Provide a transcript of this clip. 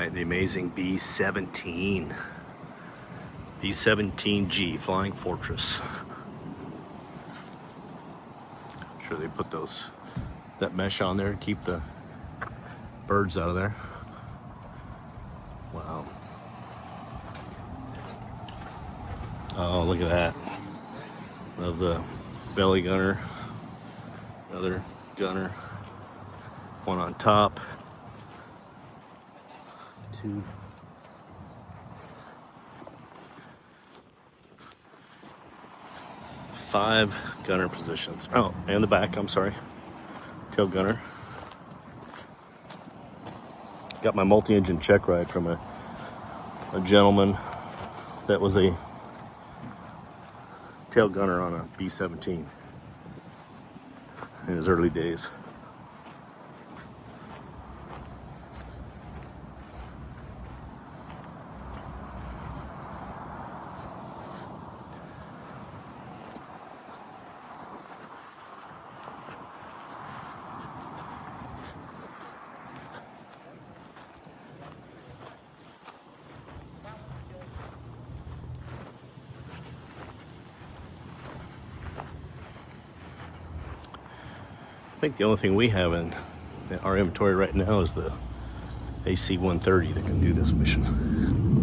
right, the amazing B17. B17G, Flying Fortress. I'm sure they put that mesh on there to keep the birds out of there. Wow. Oh, look at that. Love the belly gunner. Another gunner. One on top. Two. Five gunner positions. Oh, and the back, I'm sorry. Tail gunner. Got my multi-engine check ride from a gentleman that was a tail gunner on a B17 in his early days. I think the only thing we have in our inventory right now is the AC-130 that can do this mission.